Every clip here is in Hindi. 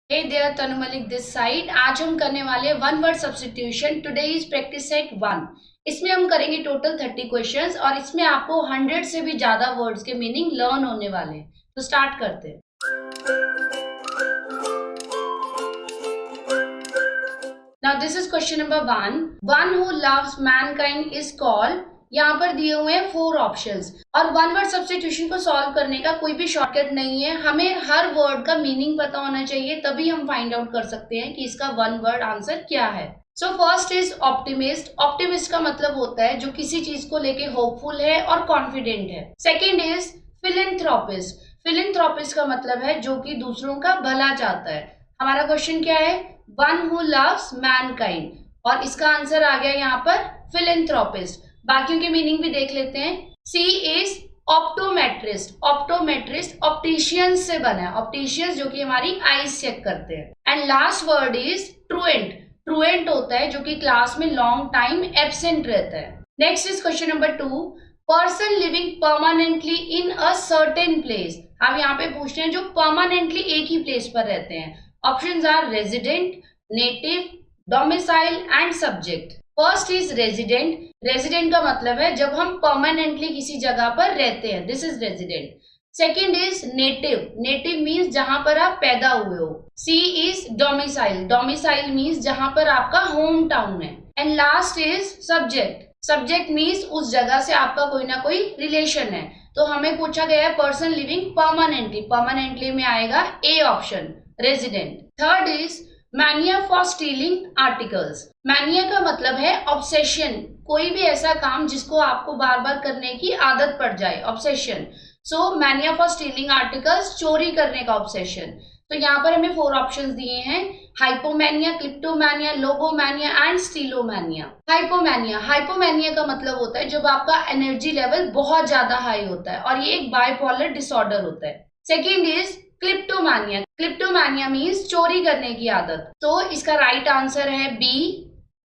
Hey there, Tanu Malik this side. आज हम करने वाले one word substitution. Today is practice set 1। इसमें हम करेंगे टोटल 30 क्वेश्चंस और इसमें आपको 100 से भी ज्यादा वर्ड्स के मीनिंग लर्न होने वाले हैं। तो स्टार्ट करते हैं। Now this is question number 1। One who loves Mankind is called. यहाँ पर दिए हुए हैं 4 ऑप्शंस और वन वर्ड सब्स्टिट्यूशन को सॉल्व करने का कोई भी शॉर्टकट नहीं है। हमें हर वर्ड का मीनिंग पता होना चाहिए, तभी हम फाइंड आउट कर सकते हैं कि इसका वन वर्ड आंसर क्या है। So first is optimist. Optimist का मतलब होता है जो किसी चीज को लेके होपफुल है और कॉन्फिडेंट है। Second is philanthropist. फिलेंथ्रोपिस्ट का मतलब है जो कि दूसरों का भला चाहता है। हमारा क्वेश्चन क्या है? वन हु लव्स मैनकाइंड, और इसका आंसर आ गया यहाँ पर फिलेंथ्रोपिस्ट। बाकियों के मीनिंग भी देख लेते हैं। सी इज ऑप्टोमेट्रिस्ट। ऑप्टोमेट्रिस्ट ऑप्टिशियंस से बना है। ऑप्टिशियंस जो कि हमारी आईज चेक करते हैं। And last word is truant. Truant होता है जो कि क्लास में लॉन्ग टाइम एब्सेंट रहता है। Next is question number 2। Person living permanently in a certain place. हम यहाँ पे पूछते हैं जो परमानेंटली एक ही प्लेस पर रहते हैं। Options are resident, native, domicile and subject. First is resident. Resident का मतलब है जब हम परमानेंटली किसी जगह पर रहते हैं, this is resident. Second is native. Native means जहां पर आप पैदा हुए हो। सी इज डोमिसाइल। डोमिसाइल मीन्स जहां पर आपका होम टाउन है। And last is subject. Subject means उस जगह से आपका कोई ना कोई रिलेशन है। तो हमें पूछा गया है पर्सन लिविंग परमानेंटली। परमानेंटली में आएगा A option, resident. Third is mania for stealing articles. Mania का मतलब है ऑब्सेशन, कोई भी ऐसा काम जिसको आपको बार बार करने की आदत पड़ जाए, obsession. So mania for stealing articles, चोरी करने का ऑब्सेशन। तो यहाँ पर हमें 4 ऑप्शंस दिए हैं, हाइपोमैनिया, क्लिप्टोमैनिया, लोगोमैनिया एंड स्टीलोमैनिया। हाइपोमैनिया। हाइपोमैनिया का मतलब होता है जब आपका एनर्जी लेवल बहुत ज्यादा हाई होता है और ये एक बाइपोलर डिसऑर्डर होता है। Second is kleptomania. Kleptomania means चोरी करने की आदत। तो इसका राइट आंसर है B,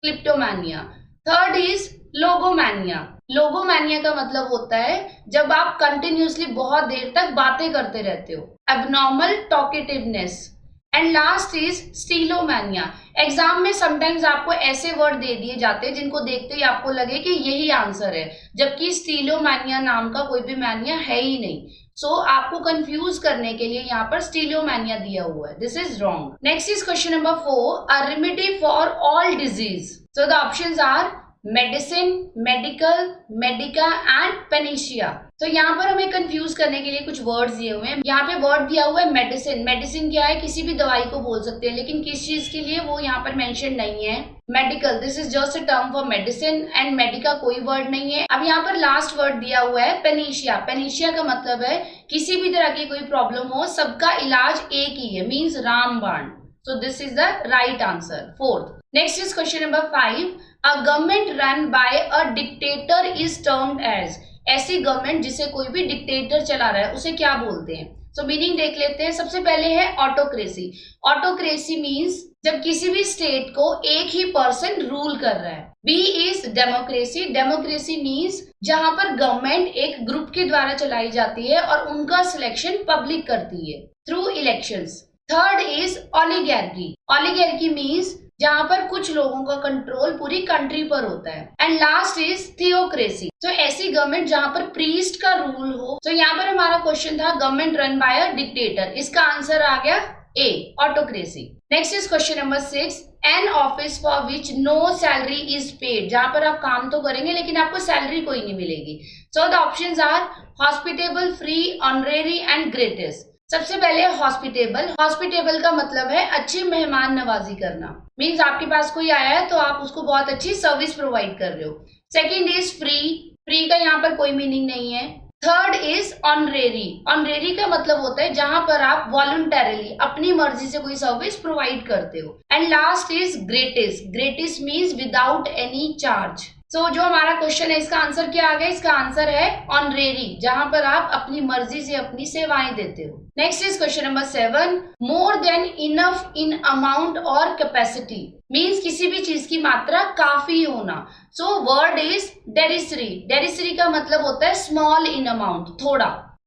kleptomania. Third is logomania. Logomania का मतलब होता है जब आप कंटिन्यूअसली बहुत देर तक बातें करते रहते हो, abnormal talkativeness. And last is stealomania. Exam में समटाइम्स आपको ऐसे वर्ड दे दिए जाते हैं जिनको देखते ही आपको लगे कि यही आंसर है, जबकि स्टीलोमैनिया नाम का कोई भी मैनिया है ही नहीं। सो आपको कंफ्यूज करने के लिए यहाँ पर स्टीलोमैनिया दिया हुआ है, this is wrong. Next is question number 4। A remedy for all disease. So the options are medicine, medical, medica and panacea. तो यहाँ पर हमें कंफ्यूज करने के लिए कुछ वर्ड्स दिए हुए हैं। यहाँ पे वर्ड दिया हुआ है मेडिसिन। मेडिसिन क्या है? किसी भी दवाई को बोल सकते हैं, लेकिन किस चीज के लिए वो यहाँ पर मेंशन नहीं है। Medical, this is just a term for medicine. And Medica कोई वर्ड नहीं है। अब यहाँ पर लास्ट वर्ड दिया हुआ है पेनिशिया। पेनिशिया का मतलब है किसी भी तरह की कोई प्रॉब्लम हो, सबका इलाज एक ही है, मीन्स रामबाण। So this is the right answer, fourth. Next is question number 5। A government run by a dictator is termed as. ऐसी गवर्नमेंट जिसे कोई भी डिक्टेटर चला रहा है उसे क्या बोलते हैं? सो मीनिंग देख लेते हैं। सबसे पहले है ऑटोक्रेसी। ऑटोक्रेसी मीन्स जब किसी भी स्टेट को एक ही पर्सन रूल कर रहा है। B is democracy. Democracy means जहां पर गवर्नमेंट एक ग्रुप के द्वारा चलाई जाती है और उनका सिलेक्शन पब्लिक करती है through elections. Third is oligarchy. Oligarchy means जहां पर कुछ लोगों का कंट्रोल पूरी कंट्री पर होता है। And last is theocracy. तो ऐसी गवर्नमेंट जहां पर प्रीस्ट का रूल हो। तो यहाँ पर हमारा क्वेश्चन था government run by a dictator, इसका आंसर आ गया A, autocracy. Next is question number 6। An office for which no salary is paid. जहां पर आप काम तो करेंगे लेकिन आपको सैलरी कोई नहीं मिलेगी। So the options are hospitable, free, honorary and greatest. सबसे पहले हॉस्पिटेबल। हॉस्पिटेबल का मतलब है अच्छी मेहमान नवाजी करना, मीन्स आपके पास कोई आया है तो आप उसको बहुत अच्छी सर्विस प्रोवाइड कर रहे हो। Second is free. फ्री का यहाँ पर कोई मीनिंग नहीं है। Third is honorary. ऑनरेरी का मतलब होता है जहां पर आप वॉलंटरली अपनी मर्जी से कोई सर्विस प्रोवाइड करते हो। And last is greatest. Greatest means without any charge. So जो हमारा क्वेश्चन है इसका आंसर क्या आ गया? इसका आंसर है ऑनरेरी, जहां पर आप अपनी मर्जी से अपनी सेवाएं देते हो। Next is question number 7। More than enough in amount और कैपेसिटी मीन्स किसी भी चीज की मात्रा काफी होना। So word is डेरिसरी। डेरिसरी का मतलब होता है स्मॉल इन अमाउंट, थोड़ा।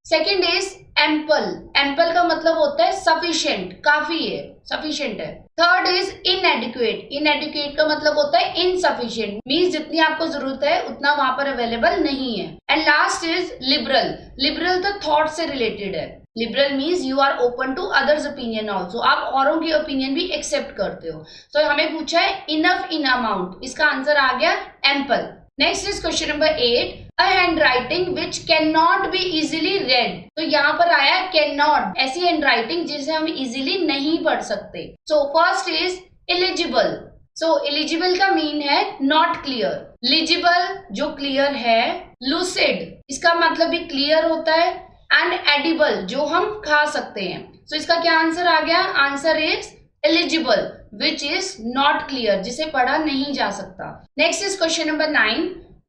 सेकेंड इज एम्पल, एम्पल का मतलब होता है सफिशिएंट, काफी है, सफिशिएंट है। थर्ड इज इनएडिक्वेट, इनएडिक्वेट का मतलब होता है इनसफिशिएंट, मींस जितनी आपको जरूरत है उतना वहां पर अवेलेबल नहीं है। And last is liberal, liberal तो थॉट से रिलेटेड है। Liberal means you are open to others opinion also, आप औरों की ओपिनियन भी एक्सेप्ट करते हो। तो हमें पूछा है इनफ इन अमाउंट, इसका आंसर आ गया ample. Next is question number 8, a hand writing which can not be easily red. तो यहाँ पर आया कैन नॉट, ऐसी हैंड राइटिंग जिसे हम इजिली नहीं पढ़ सकते। सो first is eligible, so eligible का मीन है नॉट क्लियर, लिजिबल जो क्लियर है, लूसिड इसका मतलब भी क्लियर होता है, एंड एडिबल जो हम खा सकते हैं। सो इसका क्या आंसर आ गया, answer is eligible which is not clear, जिसे पढ़ा नहीं जा सकता। Next is question number 9,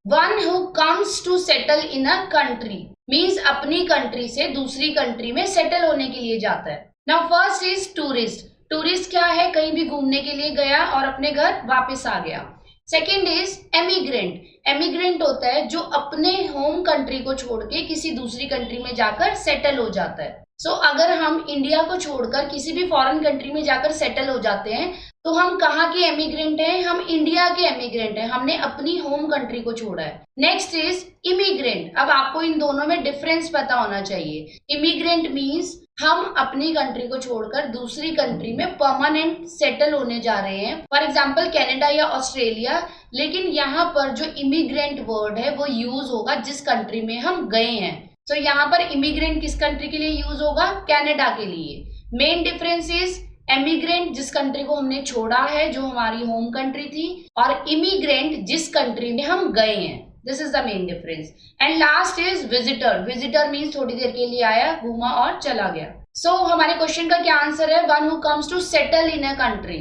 one who comes to settle in a country means अपनी कंट्री से दूसरी कंट्री में सेटल होने के लिए जाता है। Now first is tourist, tourist क्या है, कहीं भी घूमने के लिए गया और अपने घर वापस आ गया। सेकेंड इज एमिग्रेंट, एमिग्रेंट होता है जो अपने होम कंट्री को छोड़ के किसी दूसरी कंट्री में जाकर सेटल हो जाता है। सो अगर हम इंडिया को छोड़कर किसी भी फॉरेन कंट्री में जाकर सेटल हो जाते हैं तो हम कहाँ के एमिग्रेंट हैं, हम इंडिया के एमिग्रेंट हैं, हमने अपनी होम कंट्री को छोड़ा है। नेक्स्ट इज इमिग्रेंट, अब आपको इन दोनों में डिफरेंस पता होना चाहिए। इमिग्रेंट मीन्स हम अपनी कंट्री को छोड़कर दूसरी कंट्री में परमानेंट सेटल होने जा रहे हैं, फॉर एग्जाम्पल कनाडा या ऑस्ट्रेलिया, लेकिन यहाँ पर जो इमिग्रेंट वर्ड है वो यूज होगा जिस कंट्री में हम गए हैं। तो यहाँ पर इमिग्रेंट किस कंट्री के लिए यूज होगा, कनाडा के लिए। मेन डिफरेंस इज एमिग्रेंट जिस कंट्री को हमने छोड़ा है जो हमारी होम कंट्री थी, और इमिग्रेंट जिस कंट्री में हम गए हैं, this is the main difference. And last is visitor, visitor means थोड़ी देर के लिए आया, घूमा और चला गया। सो हमारे क्वेश्चन का क्या आंसर है, one who comes to settle in a country,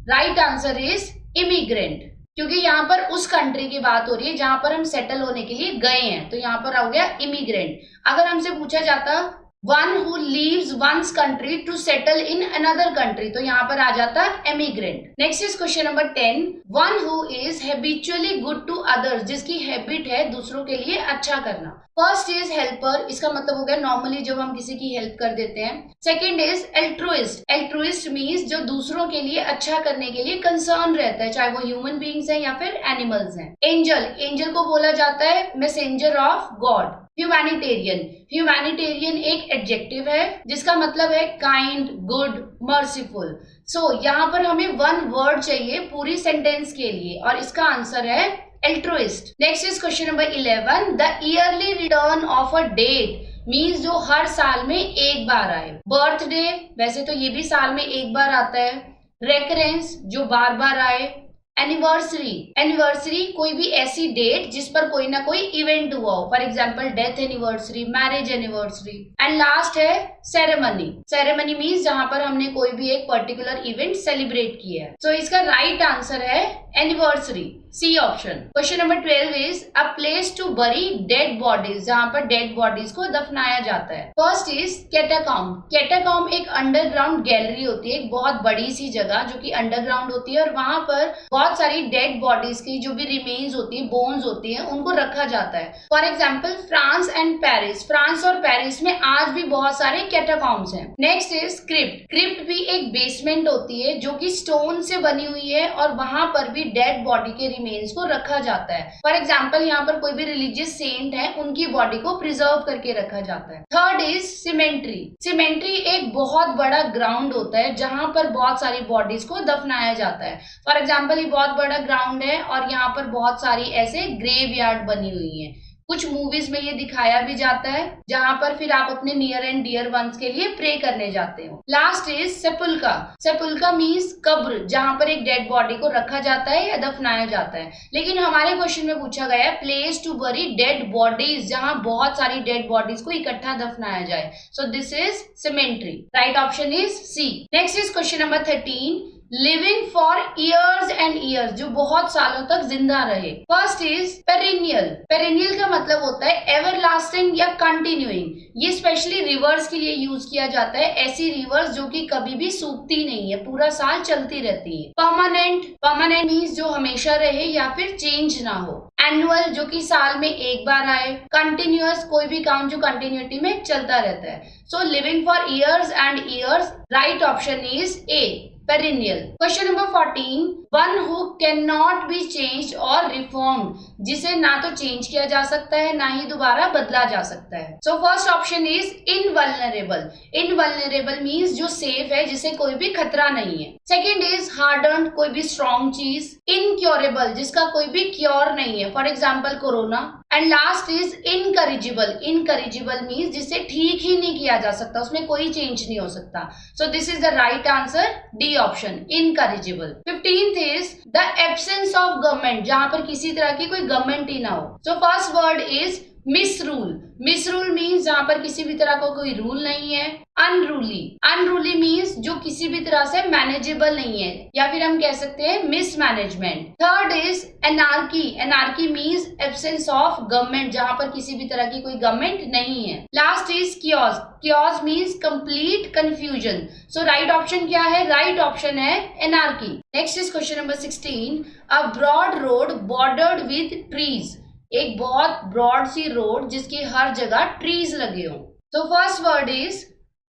right answer is immigrant, क्योंकि यहाँ पर उस कंट्री की बात हो रही है जहां पर हम सेटल होने के लिए गए हैं, तो यहाँ पर हो गया इमिग्रेंट। अगर हमसे पूछा जाता one who leaves one's country to settle in another country, तो यहाँ पर आ जाता emigrant. Next is question number 10, one who is habitually good to others, जिसकी हैबिट है दूसरों के लिए अच्छा करना। फर्स्ट इज हेल्पर, इसका मतलब हो गया नॉर्मली जब हम किसी की हेल्प कर देते हैं। सेकेंड इज एल्ट्रुइस्ट, एल्ट्रुइस्ट मीन्स जो दूसरों के लिए अच्छा करने के लिए कंसर्न रहता है, चाहे वो ह्यूमन बींग्स हैं या फिर एनिमल्स हैं। एंजल, एंजल को बोला जाता है messenger of God. Humanitarian, humanitarian एक एडजेक्टिव है जिसका मतलब है काइंड, गुड, मर्सीफुल। सो यहाँ पर हमें वन वर्ड चाहिए पूरी सेंटेंस के लिए और इसका आंसर है altruist. Next is question number 11, the yearly return of a date means जो हर साल में एक बार आए। बर्थडे वैसे तो ये भी साल में एक बार आता है। रेकरेंस जो बार बार आए। एनिवर्सरी, एनिवर्सरी कोई भी ऐसी डेट जिस पर कोई ना कोई इवेंट हुआ हो, for example death anniversary, marriage anniversary. And last है सेरेमनी, सेरेमनी मीन्स जहां पर हमने कोई भी एक पर्टिकुलर इवेंट सेलिब्रेट किया है। सो इसका राइट आंसर है anniversary, C option. Question number 12 is a place to bury dead bodies, जहां पर डेड बॉडीज को दफनाया जाता है। फर्स्ट इज कैटाकॉम्ब, कैटाकॉम्ब एक अंडरग्राउंड गैलरी होती है, एक बहुत बड़ी सी जगह जो कि अंडरग्राउंड होती है और वहां पर बहुत सारी डेड बॉडीज की जो भी रिमेन्स होती है, बोन्स होती है, उनको रखा जाता है। For example France and Paris, France और पेरिस में आज भी बहुत सारे कैटाकॉम्ब्स हैं। नेक्स्ट इज क्रिप्ट, क्रिप्ट भी एक बेसमेंट होती है जो कि स्टोन से बनी हुई है और वहां पर भी डेड बॉडी के रिमेन्स को रखा जाता है। फॉर एग्जाम्पल यहाँ पर कोई भी रिलीजियस सेंट है, उनकी बॉडी को प्रिजर्व करके रखा जाता है। थर्ड इज सिमेंट्री, सिमेंट्री एक बहुत बड़ा ग्राउंड होता है जहां पर बहुत सारी बॉडीज को दफनाया जाता है। फॉर एग्जाम्पल ये बहुत बड़ा ग्राउंड है और यहाँ पर बहुत सारी ऐसे ग्रेवयार्ड बनी हुई है। कुछ मूवीज में ये दिखाया भी जाता है जहां पर फिर आप अपने नियर एंड डियर वंस के लिए प्रे करने जाते हो। लास्ट इज सेपुल्का, सेपुल्का मीन्स कब्र, जहां पर एक डेड बॉडी को रखा जाता है या दफनाया जाता है। लेकिन हमारे क्वेश्चन में पूछा गया है place to bury dead bodies, जहां बहुत सारी डेड बॉडीज को इकट्ठा दफनाया जाए। So this is cemetery, right option is C. Next is question number 13, living for years and years, जो बहुत सालों तक जिंदा रहे। First is perennial. पेरिनियल का मतलब होता है एवरलास्टिंग या कंटिन्यूइंग। ये स्पेशली रिवर्स के लिए यूज किया जाता है, ऐसी रिवर्स जो कि कभी भी सूखती नहीं है, पूरा साल चलती रहती है। परमानेंट, परमानेंट मीन्स जो हमेशा रहे या फिर चेंज ना हो। एनुअल, जो कि साल में एक बार आए। कंटिन्यूअस, कोई भी काम जो कंटिन्यूटी में चलता रहता है। So living for years and years, right option is A, perennial. Question number 14, one who can not be change और रिफॉर्म्ड, जिसे ना तो चेंज किया जा सकता है ना ही दोबारा बदला जा सकता है। So first option is invulnerable. Invulnerable means जो सेफ है, जिसे कोई भी खतरा नहीं है। सेकेंड इज हार्डन्ड, कोई भी स्ट्रॉन्ग चीज। इनक्योरेबल, जिसका कोई भी क्योर नहीं है, for example corona. And last is incorrigible. Incorrigible means जिसे ठीक ही नहीं किया जा सकता, उसमें कोई चेंज नहीं हो सकता। So this is the right answer, D option, incorrigible. 15th is the absence of government, जहां पर किसी तरह की कोई गवर्नमेंट ही ना हो। So first word is मिसरूल। मिसरूल means जहां पर किसी भी तरह का कोई रूल नहीं है। अनरूली, अनरूली मीन्स जो किसी भी तरह से मैनेजेबल नहीं है, या फिर हम कह सकते हैं mismanagement. Third is anarchy. Anarchy means absence of government, जहां पर किसी भी तरह की कोई गवर्नमेंट नहीं है। Last is chaos. Chaos means complete confusion. So right option क्या है? राइट ऑप्शन है anarchy. Next is question number 16, a broad road bordered with trees. एक बहुत ब्रॉड सी रोड जिसकी हर जगह ट्रीज लगे हों। तो फर्स्ट वर्ड इज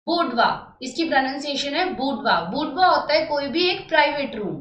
बूडवा। इसकी प्रोनाउंसिएशन है बूडवा। बूडवा होता है कोई भी एक private room.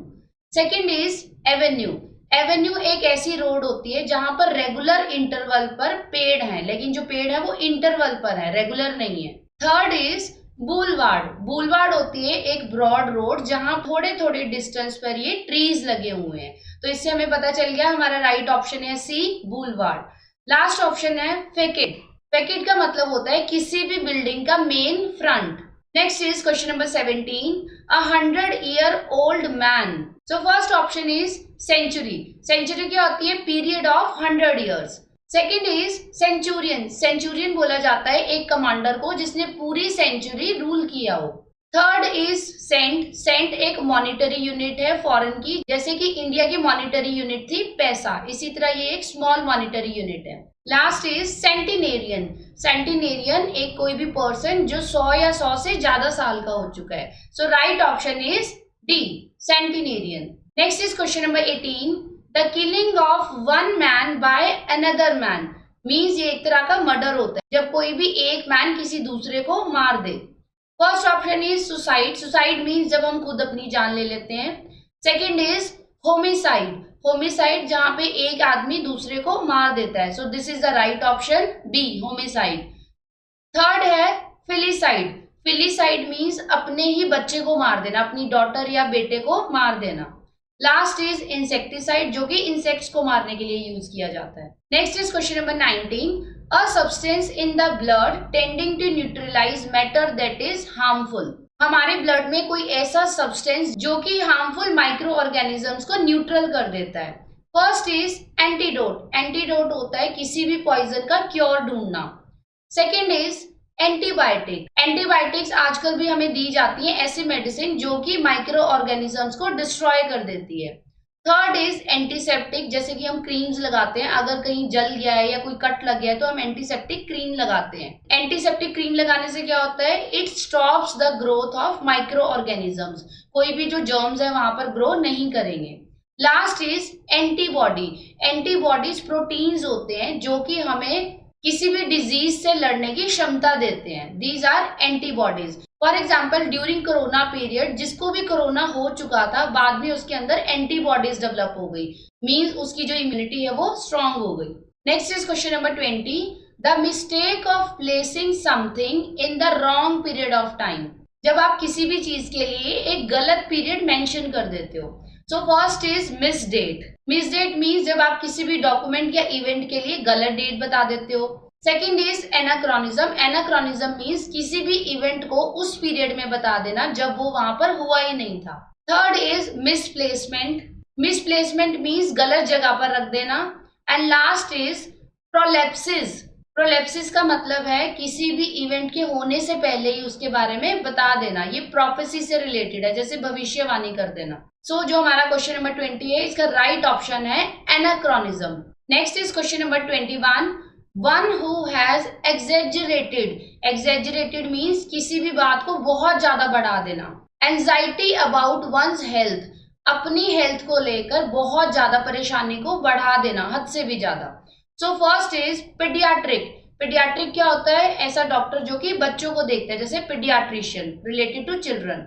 Second is Avenue. Avenue एक ऐसी रोड होती है जहां पर रेगुलर इंटरवल पर पेड़ हैं, लेकिन जो पेड़ है वो इंटरवल पर है, रेगुलर नहीं है। Third is boulevard. बुलवार्ड होती है एक ब्रॉड रोड जहां थोड़े थोड़े डिस्टेंस पर ये ट्रीज लगे हुए हैं। तो इससे हमें पता चल गया हमारा राइट ऑप्शन है सी, बुलवार्ड। लास्ट ऑप्शन है फेकेट। फेकेट का मतलब होता है किसी भी बिल्डिंग का main front. Next is question number 17, a 100-year-old man. So first option is century. Century क्या होती है? Period of 100 years। Second is centurion. Centurion बोला जाता है एक कमांडर को जिसने पूरी सेंचुरी रूल किया हो। Third is cent. सेंट एक मॉनिटरी यूनिट है फॉरेन की, जैसे कि इंडिया की मॉनिटरी यूनिट थी पैसा, इसी तरह ये एक स्मॉल मॉनिटरी यूनिट है। Last is centenarian. सेंटिनेरियन एक कोई भी पर्सन जो 100 या 100 से ज्यादा साल का हो चुका है। So right option is D, centenarian. Next is question number 18, the killing of one man by another man. Means ये एक तरह का मर्डर होता है जब कोई भी एक मैन किसी दूसरे को मार दे। First option is suicide. Suicide means जब हम खुद अपनी जान ले लेते हैं। Second is homicide. होमिसाइड जहां पे एक आदमी दूसरे को मार देता है। So this is the right option, B, homicide. Third है फिलिसाइड। फिलिसाइड मीन्स अपने ही बच्चे को मार देना, अपनी डॉटर या बेटे को मार देना। लास्ट इज इंसेक्टिसाइड, जो कि इंसेक्ट्स को मारने के लिए यूज किया जाता है। Next is question number 19, a substance in the blood tending to neutralize matter that is harmful. हमारे ब्लड में कोई ऐसा सब्सटेंस जो कि हार्मफुल माइक्रो ऑर्गेनिजम्स को न्यूट्रल कर देता है। First is antidote. एंटीडोट होता है किसी भी पॉइजन का क्योर ढूंढना। Second is antibiotic. एंटीबायोटिक्स आजकल भी हमें दी जाती है, ऐसी मेडिसिन जो कि माइक्रो ऑर्गेनिजम्स को डिस्ट्रॉय कर देती है। थर्ड इज एंटीसेप्टिक, जैसे कि हम क्रीम्स लगाते हैं, अगर कहीं जल गया है या कोई कट लग गया है तो हम एंटीसेप्टिक क्रीम लगाते हैं। एंटीसेप्टिक क्रीम लगाने से क्या होता है? It stops the growth of micro organisms. कोई भी जो जर्म्स है वहां पर ग्रो नहीं करेंगे। Last is antibody. Antibodies proteins होते हैं जो कि हमें किसी भी डिजीज से लड़ने की क्षमता देते हैं। These are antibodies. For example during corona period जिसको भी कोरोना हो चुका था, बाद में उसके अंदर एंटीबॉडीज डेवलप हो गई, मींस उसकी जो इम्यूनिटी है वो स्ट्रांग हो गई। Next is question number 20, the mistake of placing something in the wrong period of time. जब आप किसी भी चीज के लिए एक गलत पीरियड मेंशन कर देते हो। So first is misdate. Misdate means जब आप किसी भी डॉक्यूमेंट या इवेंट के लिए गलत डेट बता देते हो। Second is anachronism. Anachronism means किसी भी इवेंट को उस पीरियड में बता देना जब वो वहां पर हुआ ही नहीं था। Third is misplacement. Misplacement means गलत जगह पर रख देना। And last is prolepsis. Prolepsis का मतलब है किसी भी इवेंट के होने से पहले ही उसके बारे में बता देना। ये प्रोफेसी से रिलेटेड है, जैसे भविष्यवाणी कर देना। सो जो हमारा क्वेश्चन नंबर 20 है, इसका राइट ऑप्शन है anachronism. Next is question number 21, one who has exaggerated. Exaggerated means किसी भी बात को बहुत ज्यादा बढ़ा देना। एंजाइटी अबाउट वंस हेल्थ, अपनी हेल्थ को लेकर बहुत ज्यादा परेशानी को बढ़ा देना, हद से भी ज्यादा। सो फर्स्ट इज पीडियाट्रिक। पीडियाट्रिक क्या होता है? ऐसा डॉक्टर जो कि बच्चों को देखता है, जैसे paediatrician, related to children.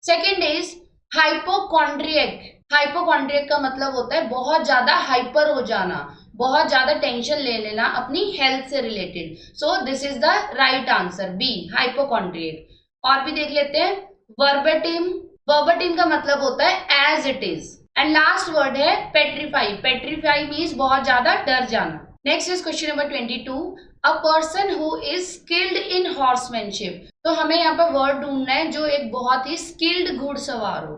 Second is hypochondriac. Hypochondriac का मतलब होता है बहुत ज्यादा हाइपर हो जाना, बहुत ज्यादा टेंशन ले लेना अपनी हेल्थ से related. So this is the right answer, B, hypochondriac. और भी देख लेते हैं, वर्बेटिम। वर्बेटिम का मतलब होता है as it is. And last word है पेट्रीफाई। पेट्रीफाई मीन्स बहुत ज्यादा डर जाना। Next is question number 22, a person who is skilled in horsemanship. तो हमें यहाँ पर वर्ड ढूंढना है जो एक बहुत ही स्किल्ड घुड़सवार हो।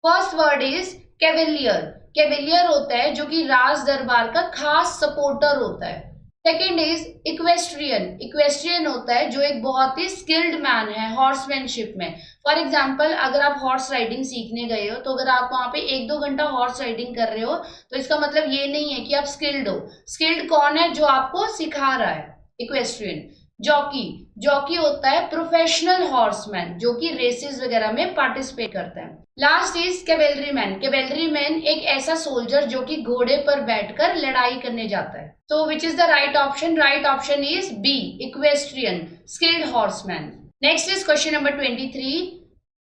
First word is cavalier. Cavalier होता है जो कि राज दरबार का खास सपोर्टर होता है। Second is equestrian. इक्वेस्ट्रियन होता है जो एक बहुत ही स्किल्ड मैन है हॉर्समैनशिप में। फॉर एग्जाम्पल, अगर आप हॉर्स राइडिंग सीखने गए हो, तो अगर आप वहां पे 1-2 घंटा हॉर्स राइडिंग कर रहे हो, तो इसका मतलब ये नहीं है कि आप स्किल्ड हो। स्किल्ड कौन है? जो आपको सिखा रहा है, इक्वेस्ट्रियन। जॉकी। जॉकी होता है प्रोफेशनल हॉर्समैन जो कि रेसेस वगैरह में पार्टिसिपेट करता है। Last is cavalry man. Cavalry man एक ऐसा सोल्जर जो कि घोड़े पर बैठकर लड़ाई करने जाता है। तो which is the right option? Right option is B, equestrian, skilled horseman. Next is question number 23,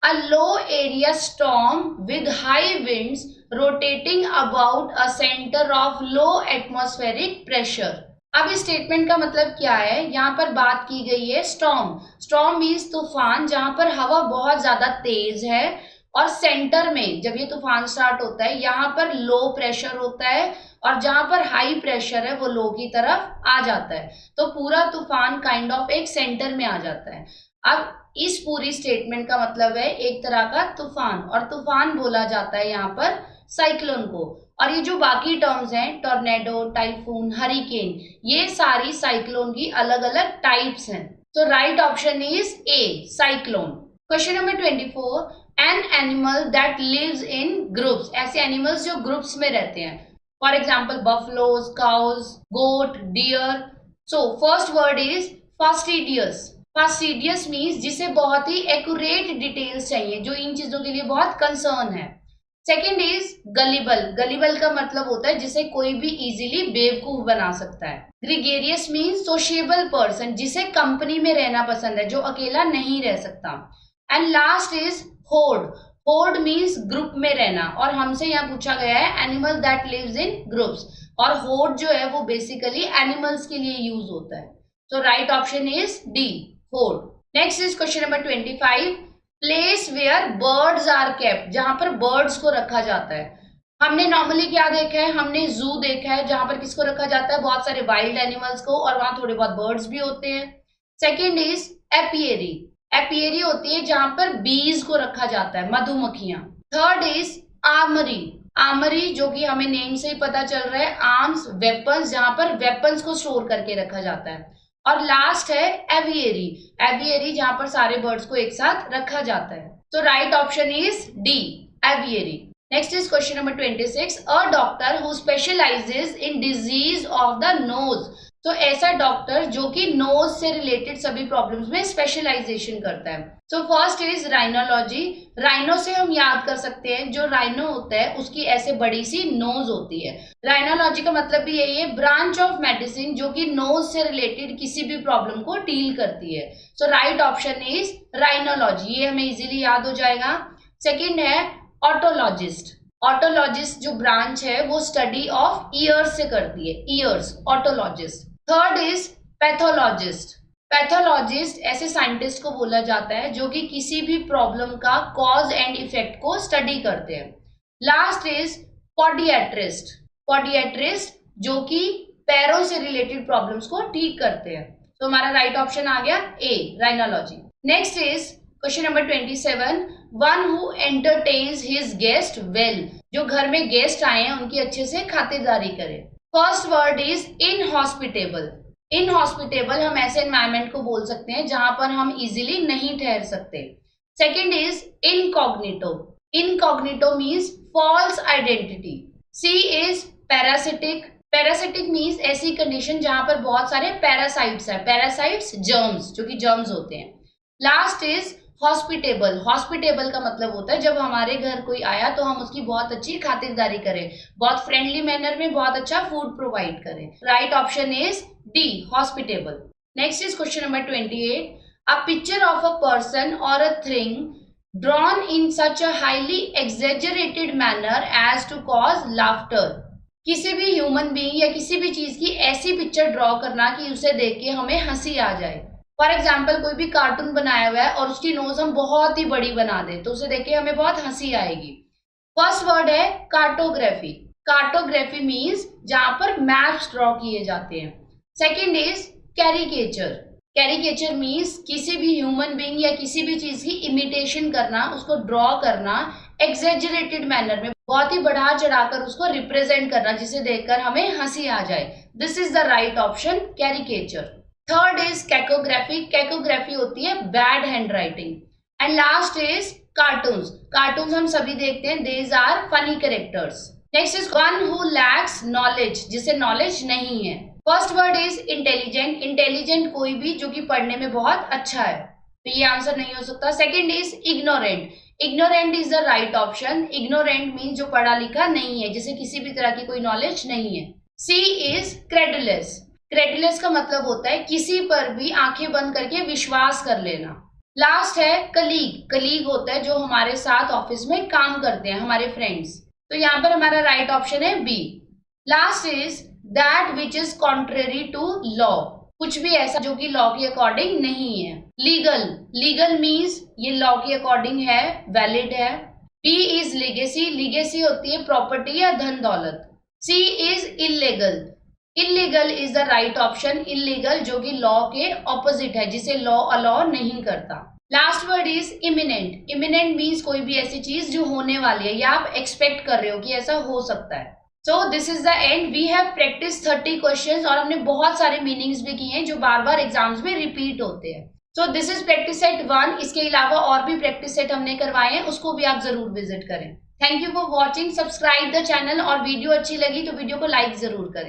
a low area storm with high winds rotating about a centre of low atmospheric pressure. अब इस स्टेटमेंट का मतलब क्या है? यहाँ पर बात की गई है स्टॉर्म। स्टॉर्म मीन्स तूफान, जहां पर हवा बहुत ज्यादा तेज है और सेंटर में जब ये तूफान स्टार्ट होता है, यहाँ पर लो प्रेशर होता है और जहां पर हाई प्रेशर है वो लो की तरफ आ जाता है। तो पूरा तूफान काइंड ऑफ एक सेंटर में आ जाता है। अब इस पूरी स्टेटमेंट का मतलब है एक तरह का तूफान, और तूफान बोला जाता है यहाँ पर साइक्लोन को। और ये जो बाकी टर्म्स हैं, टॉर्नेडो, टाइफून, हरिकेन, ये सारी साइक्लोन की अलग अलग टाइप्स हैं। तो right option is A, cyclone. Question number 24, an animal that lives in groups. ऐसे एनिमल्स जो ग्रुप्स में रहते हैं, for example buffaloes, cows, goat, deer. So first word is fastidious. Fastidious means जिसे बहुत ही एक्यूरेट डिटेल्स चाहिए, जो इन चीजों के लिए बहुत कंसर्न है। Second is gullible. गलिबल का मतलब होता है जिसे कोई भी इजीली बेवकूफ बना सकता है। ग्रिगेरियस मीन्स सोशिएबल पर्सन, जिसे कंपनी में रहना पसंद है, जो अकेला नहीं रह सकता। And last is horde. Horde means group में रहना, और हमसे यहाँ पूछा गया है animal that lives in groups, और होर्ड जो है वो बेसिकली एनिमल्स के लिए यूज होता है। तो right option is D, horde. Next is question number 25, place where birds are kept. जहां पर बर्ड्स को रखा जाता है। हमने नॉर्मली क्या देखा है? हमने जू देखा है जहां पर किसको रखा जाता है? बहुत सारे वाइल्ड एनिमल्स को, और वहां थोड़े बहुत बर्ड्स भी होते हैं। Second is apiary. एपियरी होती है जहां पर बीज को रखा जाता है, मधुमक्खियां। Third is armoury. आर्मरी जो कि हमें नेम से ही पता चल रहा है, आर्म्स, वेपन्स, जहां पर वेपन्स को स्टोर करके रखा जाता है। और लास्ट है एवियरी। एवियरी जहां पर सारे बर्ड्स को एक साथ रखा जाता है। तो right option is D, aviary. Next is question number 26, a doctor who specialises in disease of the nose. तो ऐसा डॉक्टर जो कि नोज से रिलेटेड सभी प्रॉब्लम्स में स्पेशलाइजेशन करता है। So first is rhinology. Rhino से हम याद कर सकते हैं, जो राइनो होता है उसकी ऐसे बड़ी सी नोज होती है। राइनोलॉजी का मतलब भी यही है, ब्रांच ऑफ मेडिसिन जो कि नोज से रिलेटेड किसी भी प्रॉब्लम को डील करती है। So right option is rhinology, ये हमें इजीली याद हो जाएगा। सेकेंड है ऑटोलॉजिस्ट। ऑटोलॉजिस्ट जो ब्रांच है वो स्टडी ऑफ ईयर्स से करती है, years, otologist. Third is pathologist. Pathologist ऐसे साइंटिस्ट को बोला जाता है जो कि किसी भी प्रॉब्लम का कॉज एंड इफेक्ट को स्टडी करते हैं। Last is पॉडियाट्रिस्ट। पॉडियाट्रिस्ट जो कि पैरों से रिलेटेड प्रॉब्लम्स को ठीक करते हैं। तो हमारा राइट ऑप्शन आ गया A, rhinology. Next is question number 27, one who entertains his guest well. जो घर में गेस्ट आए हैं उनकी अच्छे से खातिरदारी करे। First word is inhospitable. Inhospitable हम ऐसे एनवायरमेंट को बोल सकते हैं जहां पर हम इजीली नहीं ठहर सकते। Second is incognito. Incognito means false identity. C is parasitic. Parasitic means ऐसी कंडीशन जहां पर बहुत सारे पैरासाइट्स है। पैरासाइट्स जर्म्स, जो कि जर्म्स होते हैं। Last is hospitable. हॉस्पिटेबल का मतलब होता है जब हमारे घर कोई आया तो हम उसकी बहुत अच्छी खातिरदारी करें, बहुत फ्रेंडली मैनर में बहुत अच्छा फूड प्रोवाइड करें। Right option is D, hospitable. Next is question number 28। A picture of a person और a thing drawn in such a highly exaggerated manner as to cause laughter। किसी भी ह्यूमन बीइंग या किसी भी चीज की ऐसी पिक्चर ड्रॉ करना कि उसे देख के हमें हंसी आ जाए। फॉर एग्जाम्पल कोई भी कार्टून बनाया हुआ है और उसकी नोज हम बहुत ही बड़ी बना दें तो उसे देख के हमें बहुत हंसी आएगी। फर्स्ट वर्ड है कार्टोग्राफी। कार्टोग्राफी मीन्स जहां पर मैप्स ड्रॉ किए जाते हैं। Second is caricature. Caricature means किसी भी ह्यूमन बीइंग या किसी भी चीज की इमिटेशन करना, उसको ड्रॉ करना एग्जेजरेटेड मैनर में, बहुत ही बढ़ा चढ़ाकर उसको रिप्रेजेंट करना जिसे देखकर हमें हंसी आ जाए। This is the right option, caricature. Third is cacography. Cacography होती है bad handwriting. And last is cartoons. Cartoons हम सभी देखते हैं, these are funny characters. Next is one who lacks knowledge, जिसे नॉलेज नहीं है। First word is intelligent. Intelligent कोई भी जो कि पढ़ने में बहुत अच्छा है, तो ये आंसर नहीं हो सकता। Second is ignorant. Ignorant is the right option. Ignorant mean जो पढ़ा लिखा नहीं है, जिसे किसी भी तरह की कोई नॉलेज नहीं है। सी इज क्रेडुलस। क्रेडुलस का मतलब होता है किसी पर भी आंखें बंद करके विश्वास कर लेना। लास्ट है कलीग। कलीग होता है जो हमारे साथ ऑफिस में काम करते हैं, हमारे फ्रेंड्स। तो यहाँ पर हमारा राइट ऑप्शन है B. Last is that which is contrary to law. कुछ भी ऐसा जो कि लॉ के अकॉर्डिंग नहीं है। लीगल। लीगल मीन्स ये लॉ के अकॉर्डिंग है, वैलिड है। P is legacy. लीगेसी होती है प्रॉपर्टी या धन दौलत। C is illegal. Illegal is the right option. Illegal जो कि लॉ के ऑपोजिट है, जिसे लॉ अलाउ नहीं करता। Last word is imminent. Imminent means कोई भी ऐसी चीज जो होने वाली है या आप एक्सपेक्ट कर रहे हो कि ऐसा हो सकता है। So this is the end. We have practice 30 questions और हमने बहुत सारे मीनिंग्स भी किए हैं जो बार बार एग्जाम्स में रिपीट होते हैं। सो दिस इज प्रैक्टिस सेट 1। इसके अलावा और भी प्रैक्टिस सेट हमने करवाए हैं, उसको भी आप जरूर विजिट करें। Thank you for watching. Subscribe the channel और वीडियो अच्छी लगी तो वीडियो को लाइक जरूर करें।